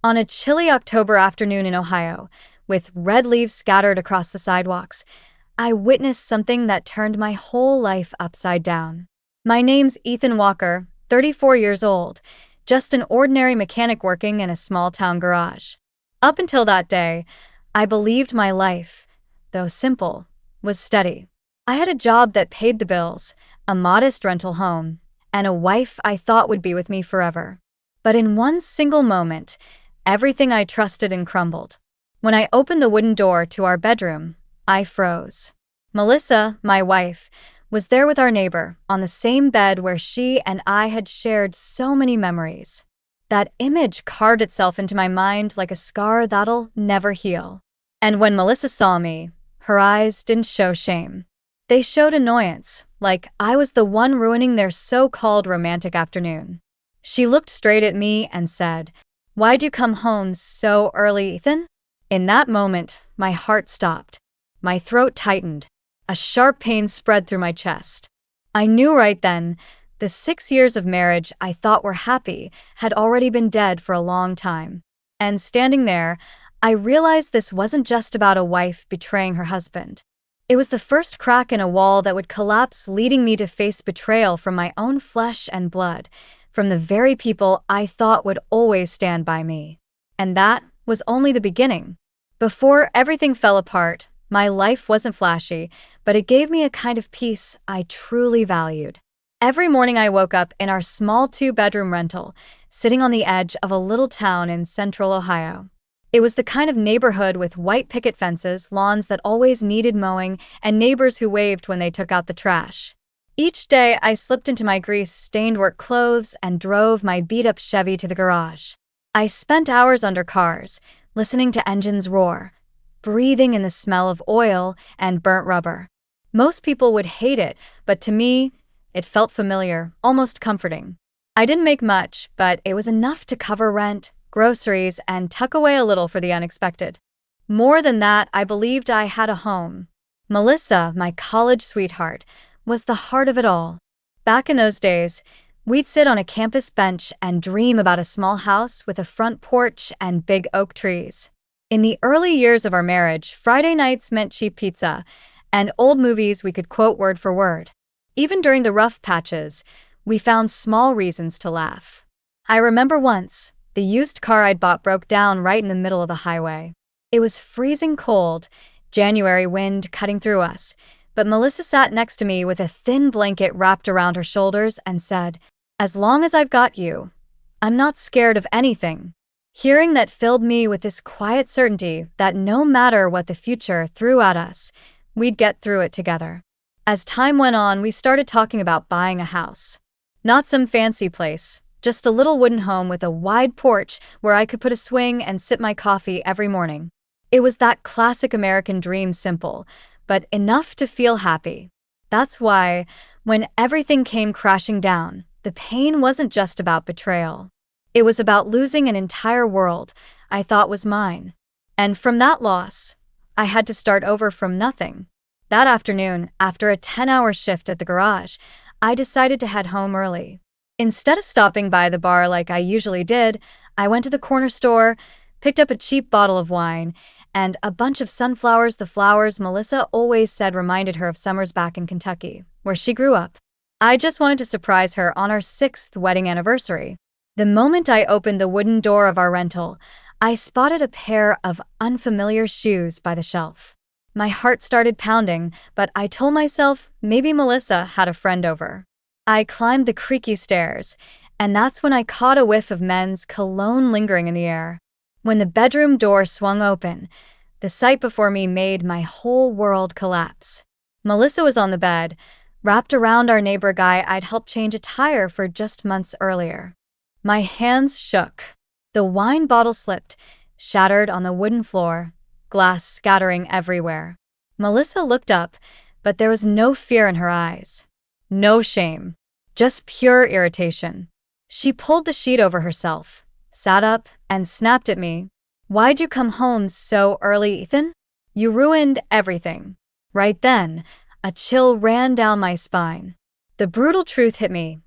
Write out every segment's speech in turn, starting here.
On a chilly October afternoon in Ohio, with red leaves scattered across the sidewalks, I witnessed something that turned my whole life upside down. My name's Ethan Walker, 34 years old, just an ordinary mechanic working in a small-town garage. Up until that day, I believed my life, though simple, was steady. I had a job that paid the bills, a modest rental home, and a wife I thought would be with me forever. But in one single moment, everything I trusted and crumbled. When I opened the wooden door to our bedroom, I froze. Melissa, my wife, was there with our neighbor, on the same bed where she and I had shared so many memories. That image carved itself into my mind like a scar that'll never heal. And when Melissa saw me, her eyes didn't show shame. They showed annoyance, like I was the one ruining their so-called romantic afternoon. She looked straight at me and said, "Why'd you come home so early, Ethan?" In that moment, my heart stopped. My throat tightened. A sharp pain spread through my chest. I knew right then, the 6 years of marriage I thought were happy had already been dead for a long time. And standing there, I realized this wasn't just about a wife betraying her husband. It was the first crack in a wall that would collapse, leading me to face betrayal from my own flesh and blood, from the very people I thought would always stand by me. And that was only the beginning. Before everything fell apart, my life wasn't flashy, but it gave me a kind of peace I truly valued. Every morning I woke up in our small 2-bedroom rental, sitting on the edge of a little town in central Ohio. It was the kind of neighborhood with white picket fences, lawns that always needed mowing, and neighbors who waved when they took out the trash. Each day, I slipped into my grease-stained work clothes and drove my beat-up Chevy to the garage. I spent hours under cars, listening to engines roar, breathing in the smell of oil and burnt rubber. Most people would hate it, but to me, it felt familiar, almost comforting. I didn't make much, but it was enough to cover rent, groceries, and tuck away a little for the unexpected. More than that, I believed I had a home. Melissa, my college sweetheart, was the heart of it all. Back in those days, we'd sit on a campus bench and dream about a small house with a front porch and big oak trees. In the early years of our marriage, Friday nights meant cheap pizza and old movies we could quote word for word. Even during the rough patches, we found small reasons to laugh. I remember once, the used car I'd bought broke down right in the middle of the highway. It was freezing cold, January wind cutting through us, but Melissa sat next to me with a thin blanket wrapped around her shoulders and said, "As long as I've got you, I'm not scared of anything." Hearing that filled me with this quiet certainty that no matter what the future threw at us, we'd get through it together. As time went on, we started talking about buying a house. Not some fancy place, just a little wooden home with a wide porch where I could put a swing and sip my coffee every morning. It was that classic American dream, simple, but enough to feel happy. That's why, when everything came crashing down, the pain wasn't just about betrayal. It was about losing an entire world I thought was mine. And from that loss, I had to start over from nothing. That afternoon, after a 10-hour shift at the garage, I decided to head home early. Instead of stopping by the bar like I usually did, I went to the corner store, picked up a cheap bottle of wine, and a bunch of sunflowers, the flowers Melissa always said reminded her of summers back in Kentucky, where she grew up. I just wanted to surprise her on our 6th wedding anniversary. The moment I opened the wooden door of our rental, I spotted a pair of unfamiliar shoes by the shelf. My heart started pounding, but I told myself maybe Melissa had a friend over. I climbed the creaky stairs, and that's when I caught a whiff of men's cologne lingering in the air. When the bedroom door swung open, the sight before me made my whole world collapse. Melissa was on the bed, wrapped around our neighbor guy I'd helped change a tire for just months earlier. My hands shook. The wine bottle slipped, shattered on the wooden floor, glass scattering everywhere. Melissa looked up, but there was no fear in her eyes. No shame. Just pure irritation. She pulled the sheet over herself, sat up, and snapped at me. "Why'd you come home so early, Ethan? You ruined everything." Right then, a chill ran down my spine. The brutal truth hit me.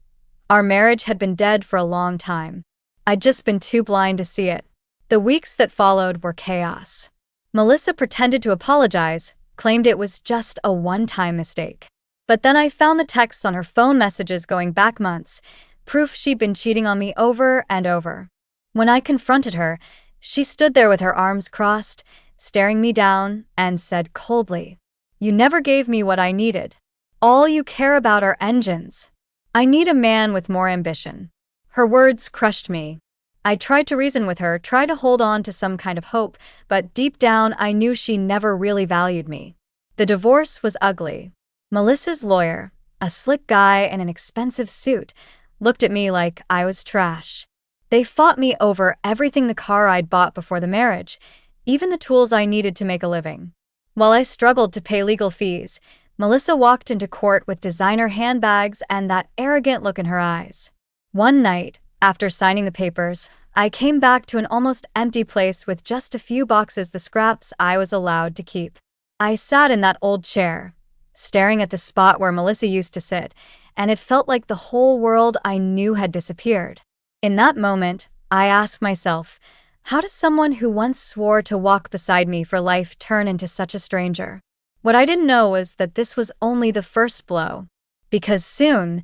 Our marriage had been dead for a long time. I'd just been too blind to see it. The weeks that followed were chaos. Melissa pretended to apologize, claimed it was just a one-time mistake. But then I found the texts on her phone messages going back months, proof she'd been cheating on me over and over. When I confronted her, she stood there with her arms crossed, staring me down, and said coldly, "You never gave me what I needed. All you care about are engines. I need a man with more ambition." Her words crushed me. I tried to reason with her, tried to hold on to some kind of hope, but deep down I knew she never really valued me. The divorce was ugly. Melissa's lawyer, a slick guy in an expensive suit, looked at me like I was trash. They fought me over everything: the car I'd bought before the marriage, even the tools I needed to make a living. While I struggled to pay legal fees, Melissa walked into court with designer handbags and that arrogant look in her eyes. One night, after signing the papers, I came back to an almost empty place with just a few boxes, the scraps I was allowed to keep. I sat in that old chair, staring at the spot where Melissa used to sit, and it felt like the whole world I knew had disappeared. In that moment, I asked myself, how does someone who once swore to walk beside me for life turn into such a stranger? What I didn't know was that this was only the first blow. Because soon,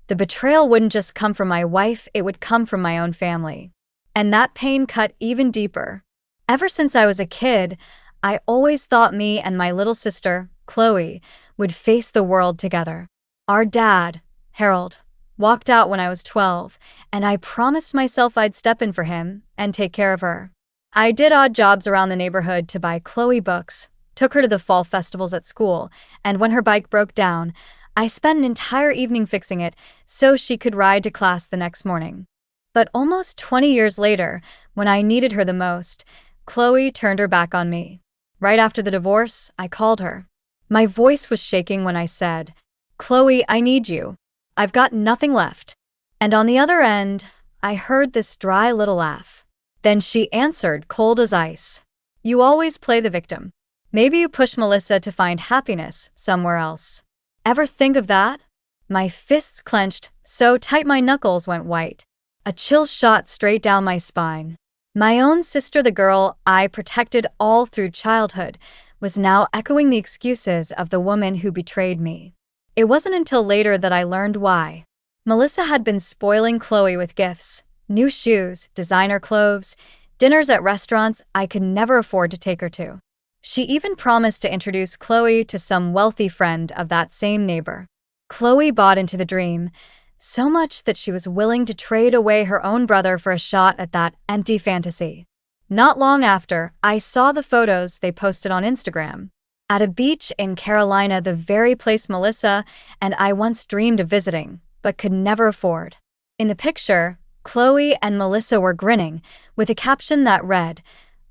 the betrayal wouldn't just come from my wife, it would come from my own family. And that pain cut even deeper. Ever since I was a kid, I always thought me and my little sister, Chloe, would face the world together. Our dad, Harold, walked out when I was 12, and I promised myself I'd step in for him and take care of her. I did odd jobs around the neighborhood to buy Chloe books, took her to the fall festivals at school, and when her bike broke down, I spent an entire evening fixing it so she could ride to class the next morning. But almost 20 years later, when I needed her the most, Chloe turned her back on me. Right after the divorce, I called her. My voice was shaking when I said, "Chloe, I need you. I've got nothing left." And on the other end, I heard this dry little laugh. Then she answered, cold as ice, "You always play the victim. Maybe you push Melissa to find happiness somewhere else. Ever think of that?" My fists clenched so tight my knuckles went white. A chill shot straight down my spine. My own sister, the girl I protected all through childhood, was now echoing the excuses of the woman who betrayed me. It wasn't until later that I learned why. Melissa had been spoiling Chloe with gifts, new shoes, designer clothes, dinners at restaurants I could never afford to take her to. She even promised to introduce Chloe to some wealthy friend of that same neighbor. Chloe bought into the dream, so much that she was willing to trade away her own brother for a shot at that empty fantasy. Not long after, I saw the photos they posted on Instagram. At a beach in Carolina, the very place Melissa and I once dreamed of visiting, but could never afford. In the picture, Chloe and Melissa were grinning, with a caption that read,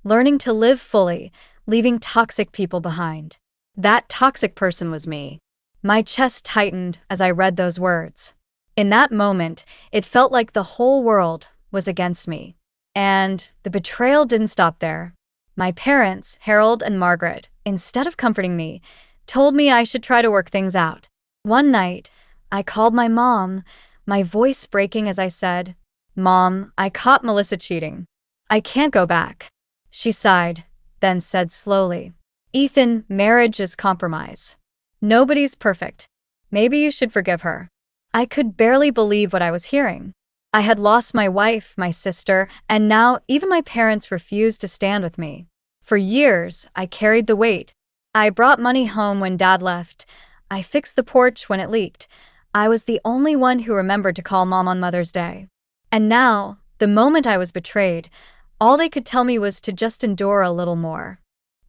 "Learning to live fully, leaving toxic people behind." That toxic person was me. My chest tightened as I read those words. In that moment, it felt like the whole world was against me. And the betrayal didn't stop there. My parents, Harold and Margaret, instead of comforting me, told me I should try to work things out. One night, I called my mom, my voice breaking as I said, "Mom, I caught Melissa cheating. I can't go back." She sighed, then said slowly, "Ethan, marriage is compromise. Nobody's perfect. Maybe you should forgive her." I could barely believe what I was hearing. I had lost my wife, my sister, and now even my parents refused to stand with me. For years, I carried the weight. I brought money home when Dad left. I fixed the porch when it leaked. I was the only one who remembered to call Mom on Mother's Day. And now, the moment I was betrayed, all they could tell me was to just endure a little more.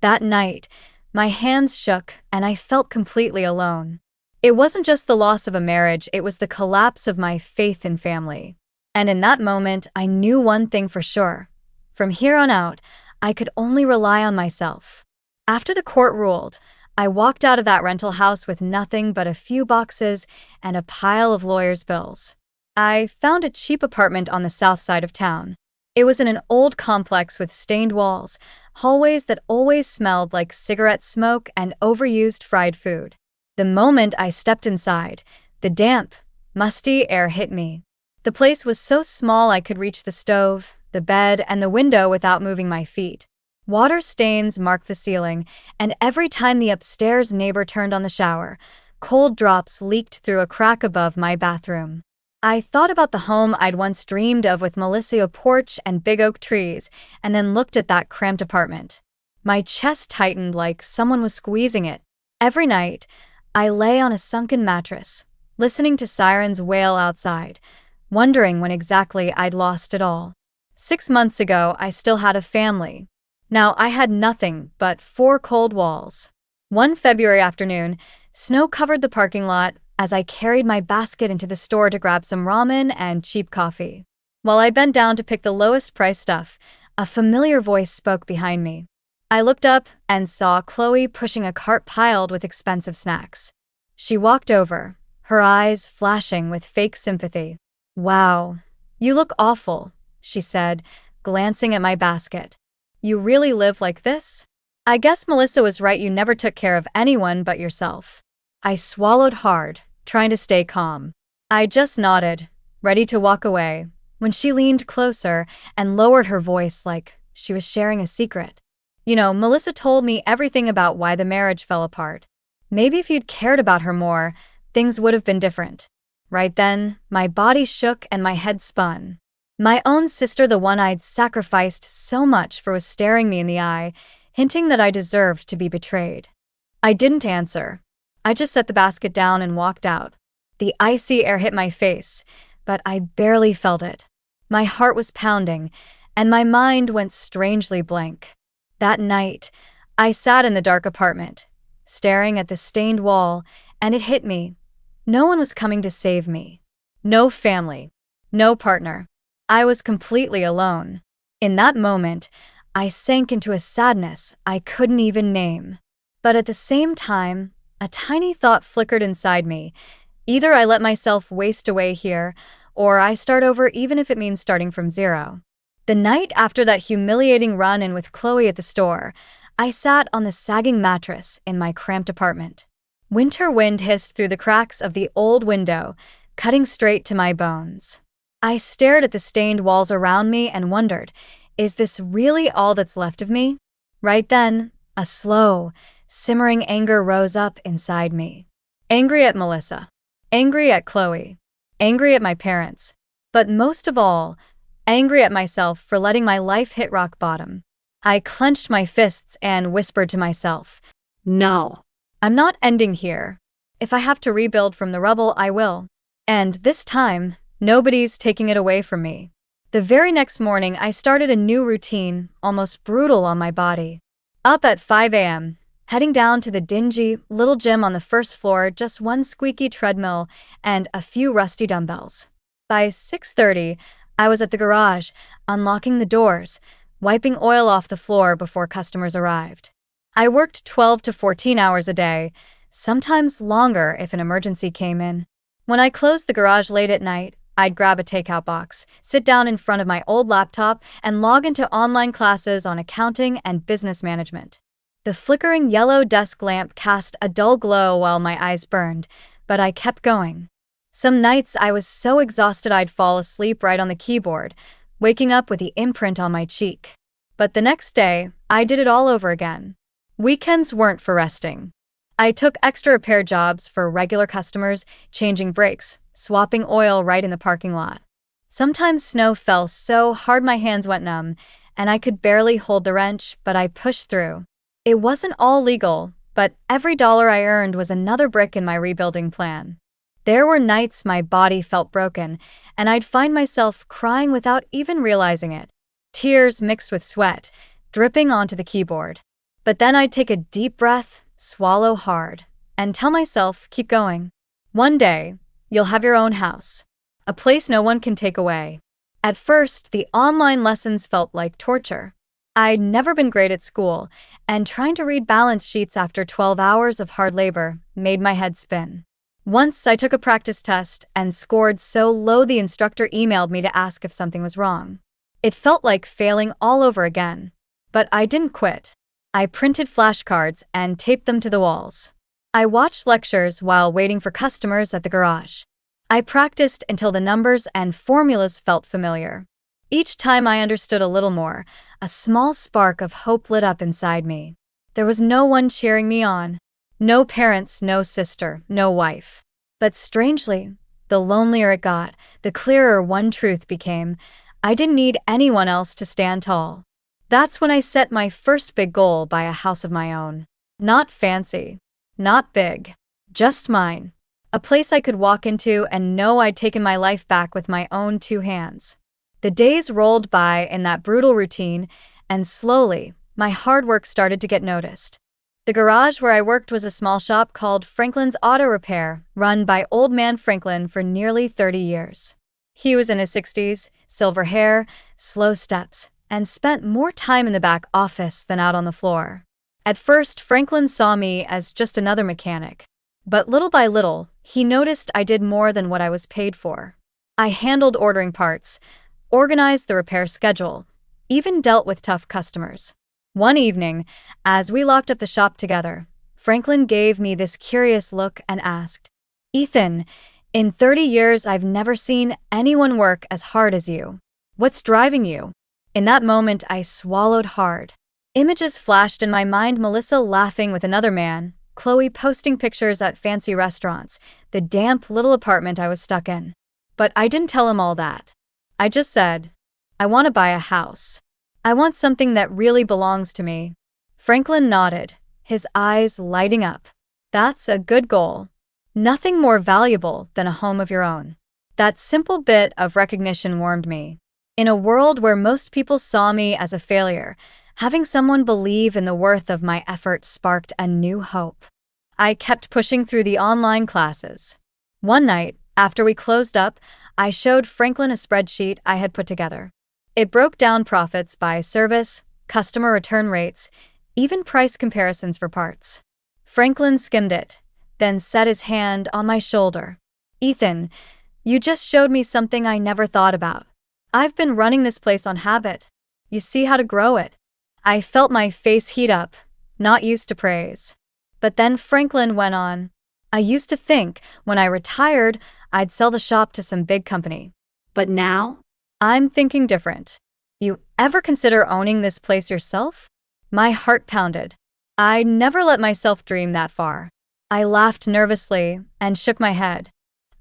That night, my hands shook and I felt completely alone. It wasn't just the loss of a marriage, it was the collapse of my faith in family. And in that moment, I knew one thing for sure. From here on out, I could only rely on myself. After the court ruled, I walked out of that rental house with nothing but a few boxes and a pile of lawyers' bills. I found a cheap apartment on the south side of town. It was in an old complex with stained walls, hallways that always smelled like cigarette smoke and overused fried food. The moment I stepped inside, the damp, musty air hit me. The place was so small I could reach the stove, the bed, and the window without moving my feet. Water stains marked the ceiling, and every time the upstairs neighbor turned on the shower, cold drops leaked through a crack above my bathroom. I thought about the home I'd once dreamed of with Melissa porch and big oak trees, and then looked at that cramped apartment. My chest tightened like someone was squeezing it. Every night, I lay on a sunken mattress, listening to sirens wail outside, wondering when exactly I'd lost it all. 6 months ago, I still had a family. Now I had nothing but 4 cold walls. One February afternoon, snow covered the parking lot as I carried my basket into the store to grab some ramen and cheap coffee. While I bent down to pick the lowest price stuff, a familiar voice spoke behind me. I looked up and saw Chloe pushing a cart piled with expensive snacks. She walked over, her eyes flashing with fake sympathy. "Wow, you look awful," she said, glancing at my basket. "You really live like this? I guess Melissa was right, you never took care of anyone but yourself." I swallowed hard, trying to stay calm. I just nodded, ready to walk away, when she leaned closer and lowered her voice like she was sharing a secret. "You know, Melissa told me everything about why the marriage fell apart. Maybe if you'd cared about her more, things would have been different." Right then, my body shook and my head spun. My own sister, the one I'd sacrificed so much for, was staring me in the eye, hinting that I deserved to be betrayed. I didn't answer. I just set the basket down and walked out. The icy air hit my face, but I barely felt it. My heart was pounding, and my mind went strangely blank. That night, I sat in the dark apartment, staring at the stained wall, and it hit me. No one was coming to save me. No family. No partner. I was completely alone. In that moment, I sank into a sadness I couldn't even name. But at the same time, a tiny thought flickered inside me. Either I let myself waste away here, or I start over, even if it means starting from zero. The night after that humiliating run-in with Chloe at the store, I sat on the sagging mattress in my cramped apartment. Winter wind hissed through the cracks of the old window, cutting straight to my bones. I stared at the stained walls around me and wondered, is this really all that's left of me? Right then, a slow, simmering anger rose up inside me. Angry at Melissa. Angry at Chloe. Angry at my parents. But most of all, angry at myself for letting my life hit rock bottom. I clenched my fists and whispered to myself, "No, I'm not ending here. If I have to rebuild from the rubble, I will. And this time, nobody's taking it away from me." The very next morning, I started a new routine, almost brutal on my body. Up at 5 a.m., heading down to the dingy little gym on the first floor, just one squeaky treadmill and a few rusty dumbbells. By 6:30, I was at the garage, unlocking the doors, wiping oil off the floor before customers arrived. I worked 12 to 14 hours a day, sometimes longer if an emergency came in. When I closed the garage late at night, I'd grab a takeout box, sit down in front of my old laptop, and log into online classes on accounting and business management. The flickering yellow desk lamp cast a dull glow while my eyes burned, but I kept going. Some nights I was so exhausted I'd fall asleep right on the keyboard, waking up with the imprint on my cheek. But the next day, I did it all over again. Weekends weren't for resting. I took extra repair jobs for regular customers, changing brakes, swapping oil right in the parking lot. Sometimes snow fell so hard my hands went numb, and I could barely hold the wrench, but I pushed through. It wasn't all legal, but every dollar I earned was another brick in my rebuilding plan. There were nights my body felt broken, and I'd find myself crying without even realizing it. Tears mixed with sweat, dripping onto the keyboard. But then I'd take a deep breath, swallow hard, and tell myself, keep going. One day, you'll have your own house, a place no one can take away. At first, the online lessons felt like torture. I'd never been great at school, and trying to read balance sheets after 12 hours of hard labor made my head spin. Once I took a practice test and scored so low the instructor emailed me to ask if something was wrong. It felt like failing all over again. But I didn't quit. I printed flashcards and taped them to the walls. I watched lectures while waiting for customers at the garage. I practiced until the numbers and formulas felt familiar. Each time I understood a little more, a small spark of hope lit up inside me. There was no one cheering me on. No parents, no sister, no wife. But strangely, the lonelier it got, the clearer one truth became: I didn't need anyone else to stand tall. That's when I set my first big goal: buy a house of my own. Not fancy, not big, just mine. A place I could walk into and know I'd taken my life back with my own two hands. The days rolled by in that brutal routine, and slowly, my hard work started to get noticed. The garage where I worked was a small shop called Franklin's Auto Repair, run by Old Man Franklin for nearly 30 years. He was in his 60s, silver hair, slow steps, and spent more time in the back office than out on the floor. At first, Franklin saw me as just another mechanic. But little by little, he noticed I did more than what I was paid for. I handled ordering parts, organized the repair schedule, even dealt with tough customers. One evening, as we locked up the shop together, Franklin gave me this curious look and asked, "Ethan, in 30 years I've never seen anyone work as hard as you. What's driving you?" In that moment, I swallowed hard. Images flashed in my mind: Melissa laughing with another man, Chloe posting pictures at fancy restaurants, the damp little apartment I was stuck in. But I didn't tell him all that. I just said, "I want to buy a house. I want something that really belongs to me." Franklin nodded, his eyes lighting up. "That's a good goal. Nothing more valuable than a home of your own." That simple bit of recognition warmed me. In a world where most people saw me as a failure, having someone believe in the worth of my effort sparked a new hope. I kept pushing through the online classes. One night, after we closed up, I showed Franklin a spreadsheet I had put together. It broke down profits by service, customer return rates, even price comparisons for parts. Franklin skimmed it, then set his hand on my shoulder. "Ethan, you just showed me something I never thought about. I've been running this place on habit. You see how to grow it." I felt my face heat up, not used to praise. But then Franklin went on, "I used to think when I retired, I'd sell the shop to some big company. But now, I'm thinking different. You ever consider owning this place yourself?" My heart pounded. I'd never let myself dream that far. I laughed nervously and shook my head.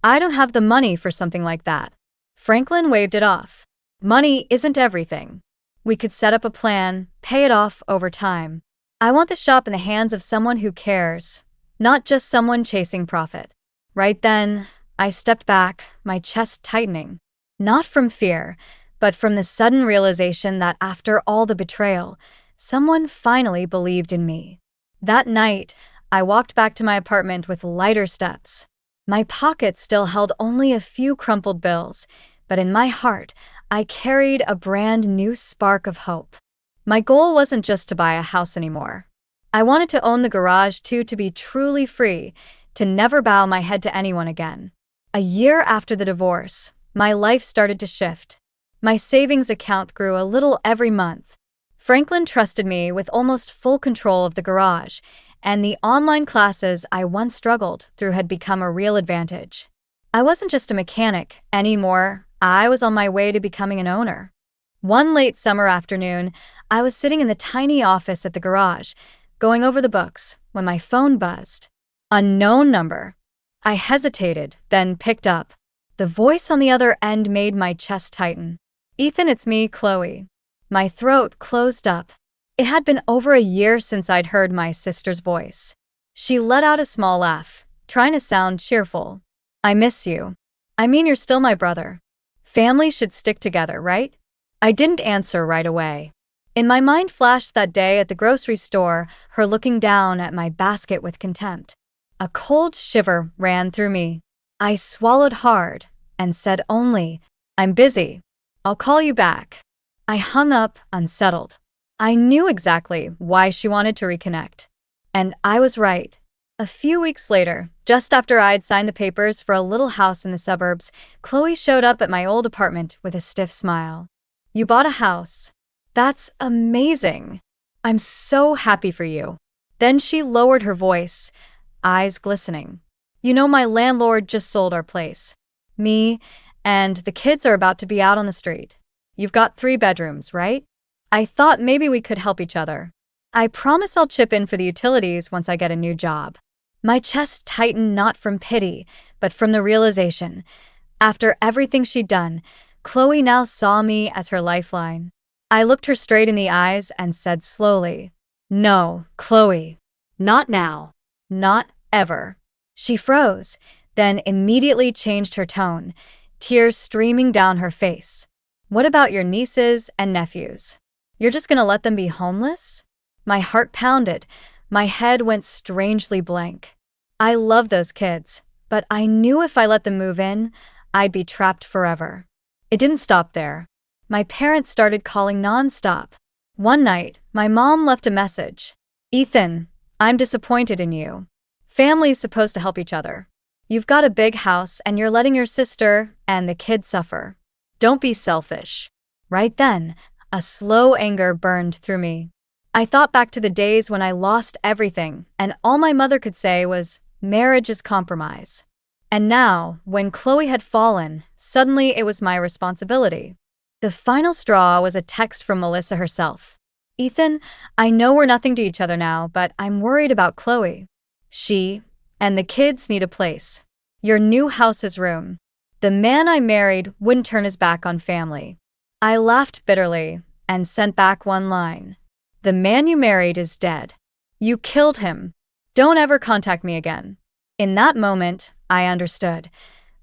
"I don't have the money for something like that." Franklin waved it off. "Money isn't everything. We could set up a plan, pay it off over time. I want the shop in the hands of someone who cares, not just someone chasing profit." Right then, I stepped back, my chest tightening. Not from fear, but from the sudden realization that after all the betrayal, someone finally believed in me. That night, I walked back to my apartment with lighter steps. My pockets still held only a few crumpled bills, but in my heart, I carried a brand new spark of hope. My goal wasn't just to buy a house anymore. I wanted to own the garage too, to be truly free, to never bow my head to anyone again. A year after the divorce, my life started to shift. My savings account grew a little every month. Franklin trusted me with almost full control of the garage, and the online classes I once struggled through had become a real advantage. I wasn't just a mechanic anymore. I was on my way to becoming an owner. One late summer afternoon, I was sitting in the tiny office at the garage, going over the books, when my phone buzzed. Unknown number. I hesitated, then picked up. The voice on the other end made my chest tighten. "Ethan, it's me, Chloe." My throat closed up. It had been over a year since I'd heard my sister's voice. She let out a small laugh, trying to sound cheerful. "I miss you. I mean, you're still my brother. Family should stick together, right?" I didn't answer right away. In my mind flashed that day at the grocery store, her looking down at my basket with contempt. A cold shiver ran through me. I swallowed hard and said only, "I'm busy. I'll call you back." I hung up, unsettled. I knew exactly why she wanted to reconnect. And I was right. A few weeks later, just after I'd signed the papers for a little house in the suburbs, Chloe showed up at my old apartment with a stiff smile. "You bought a house. That's amazing. I'm so happy for you." Then she lowered her voice, eyes glistening. "You know, my landlord just sold our place. Me and the kids are about to be out on the street. You've got 3 bedrooms, right? I thought maybe we could help each other. I promise I'll chip in for the utilities once I get a new job. My chest tightened not from pity, but from the realization. After everything she'd done, Chloe now saw me as her lifeline. I looked her straight in the eyes and said slowly, "No, Chloe. Not now. Not ever." She froze, then immediately changed her tone, tears streaming down her face. "What about your nieces and nephews? You're just gonna let them be homeless?" My heart pounded. My head went strangely blank. I love those kids, but I knew if I let them move in, I'd be trapped forever. It didn't stop there. My parents started calling nonstop. One night, my mom left a message. "Ethan, I'm disappointed in you. Family's supposed to help each other. You've got a big house and you're letting your sister and the kids suffer. Don't be selfish." Right then, a slow anger burned through me. I thought back to the days when I lost everything and all my mother could say was, "Marriage is compromise." And now, when Chloe had fallen, suddenly it was my responsibility. The final straw was a text from Melissa herself. "Ethan, I know we're nothing to each other now, but I'm worried about Chloe. She and the kids need a place. Your new house is ruined. The man I married wouldn't turn his back on family." I laughed bitterly and sent back one line. "The man you married is dead. You killed him. Don't ever contact me again." In that moment, I understood.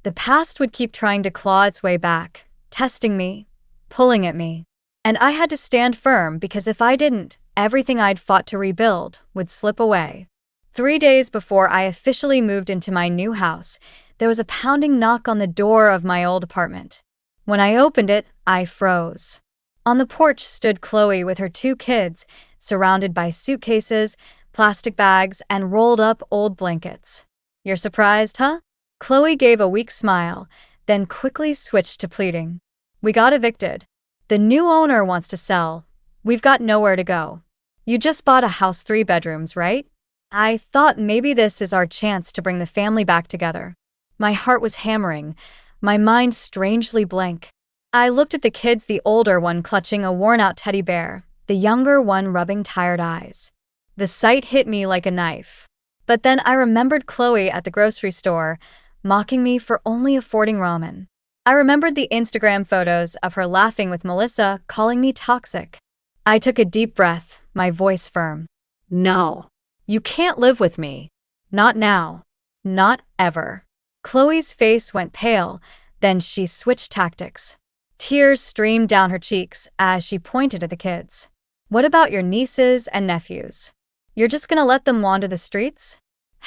The past would keep trying to claw its way back, testing me, pulling at me. And I had to stand firm because if I didn't, everything I'd fought to rebuild would slip away. 3 days before I officially moved into my new house, there was a pounding knock on the door of my old apartment. When I opened it, I froze. On the porch stood Chloe with her 2 kids, surrounded by suitcases, plastic bags, and rolled up old blankets. "You're surprised, huh?" Chloe gave a weak smile, then quickly switched to pleading. "We got evicted. The new owner wants to sell. We've got nowhere to go. You just bought a house 3 bedrooms, right? I thought maybe this is our chance to bring the family back together." My heart was hammering, my mind strangely blank. I looked at the kids, the older one clutching a worn-out teddy bear, the younger one rubbing tired eyes. The sight hit me like a knife. But then I remembered Chloe at the grocery store, mocking me for only affording ramen. I remembered the Instagram photos of her laughing with Melissa, calling me toxic. I took a deep breath, my voice firm. "No. You can't live with me. Not now. Not ever." Chloe's face went pale, then she switched tactics. Tears streamed down her cheeks as she pointed at the kids. "What about your nieces and nephews? You're just gonna let them wander the streets?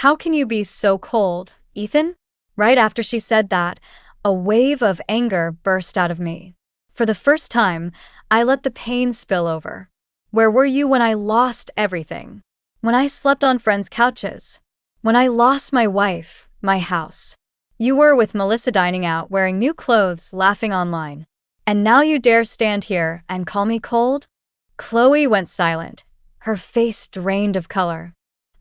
How can you be so cold, Ethan?" Right after she said that, a wave of anger burst out of me. For the first time, I let the pain spill over. Where were you when I lost everything? When I slept on friends' couches? When I lost my wife, my house? You were with Melissa dining out, wearing new clothes, laughing online. And now you dare stand here and call me cold? Chloe went silent, her face drained of color.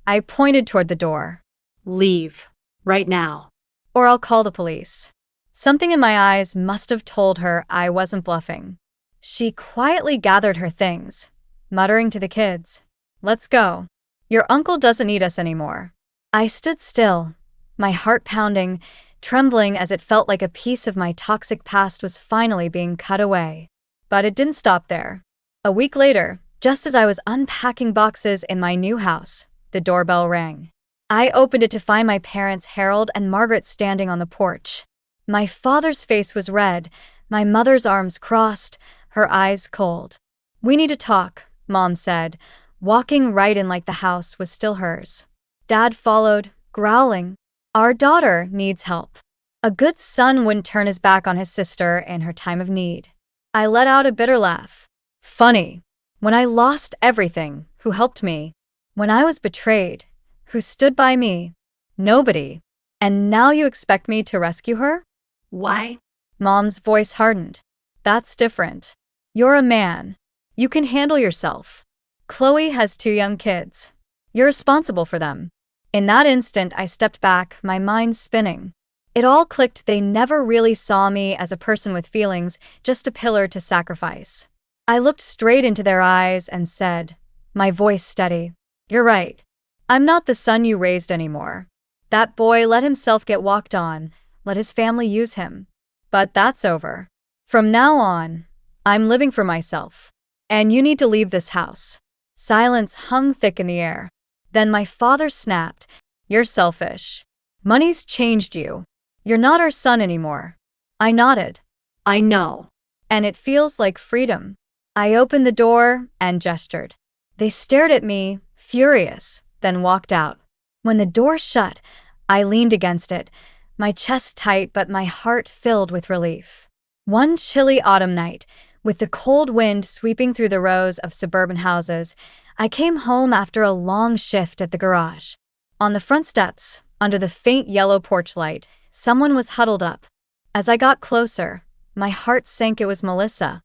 I pointed toward the door. "Leave. Right now. Or I'll call the police." Something in my eyes must have told her I wasn't bluffing. She quietly gathered her things, muttering to the kids, "Let's go. Your uncle doesn't need us anymore." I stood still, my heart pounding, trembling as it felt like a piece of my toxic past was finally being cut away. But it didn't stop there. A week later, just as I was unpacking boxes in my new house, the doorbell rang. I opened it to find my parents, Harold and Margaret, standing on the porch. My father's face was red, my mother's arms crossed, her eyes cold. "We need to talk," Mom said, walking right in like the house was still hers. Dad followed, growling. "Our daughter needs help. A good son wouldn't turn his back on his sister in her time of need." I let out a bitter laugh. "Funny. When I lost everything, who helped me? When I was betrayed, who stood by me? Nobody. And now you expect me to rescue her?" "Why?" Mom's voice hardened. "That's different. You're a man. You can handle yourself. Chloe has 2 young kids. You're responsible for them." In that instant, I stepped back, my mind spinning. It all clicked. They never really saw me as a person with feelings, just a pillar to sacrifice. I looked straight into their eyes and said, my voice steady, "You're right. I'm not the son you raised anymore. That boy let himself get walked on, let his family use him. But that's over. From now on, I'm living for myself. And you need to leave this house." Silence hung thick in the air. Then my father snapped, "You're selfish. Money's changed you. You're not our son anymore." I nodded. I know. And it feels like freedom. I opened the door and gestured. They stared at me, furious, then walked out. When the door shut, I leaned against it, my chest tight but my heart filled with relief. One chilly autumn night, with the cold wind sweeping through the rows of suburban houses, I came home after a long shift at the garage. On the front steps, under the faint yellow porch light, someone was huddled up. As I got closer, my heart sank. It was Melissa.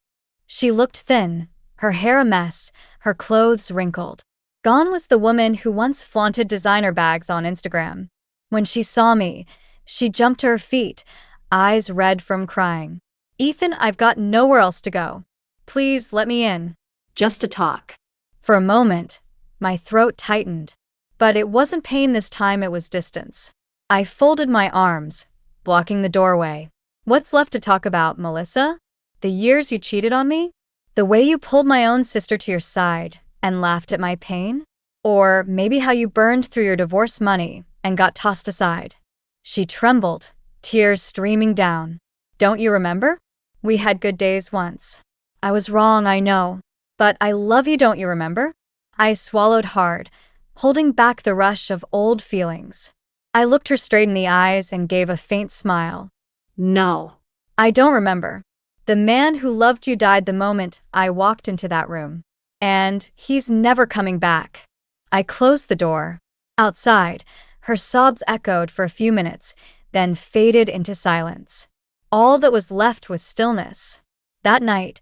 She looked thin, her hair a mess, her clothes wrinkled. Gone was the woman who once flaunted designer bags on Instagram. When she saw me, she jumped to her feet, eyes red from crying. "Ethan, I've got nowhere else to go. Please let me in." Just to talk. For a moment, my throat tightened. But it wasn't pain this time, it was distance. I folded my arms, blocking the doorway. "What's left to talk about, Melissa? The years you cheated on me? The way you pulled my own sister to your side and laughed at my pain? Or maybe how you burned through your divorce money and got tossed aside?" She trembled, tears streaming down. "Don't you remember? We had good days once. I was wrong, I know. But I love you, don't you remember?" I swallowed hard, holding back the rush of old feelings. I looked her straight in the eyes and gave a faint smile. No. "I don't remember. The man who loved you died the moment I walked into that room. And he's never coming back." I closed the door. Outside, her sobs echoed for a few minutes, then faded into silence. All that was left was stillness. That night,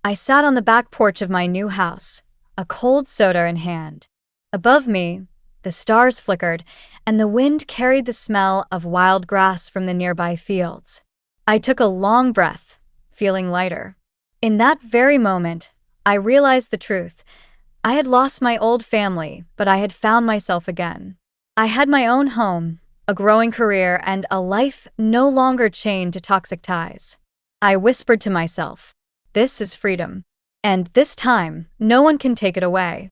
I sat on the back porch of my new house, a cold soda in hand. Above me, the stars flickered, and the wind carried the smell of wild grass from the nearby fields. I took a long breath, feeling lighter. In that very moment, I realized the truth. I had lost my old family, but I had found myself again. I had my own home, a growing career, and a life no longer chained to toxic ties. I whispered to myself, "This is freedom. And this time, no one can take it away."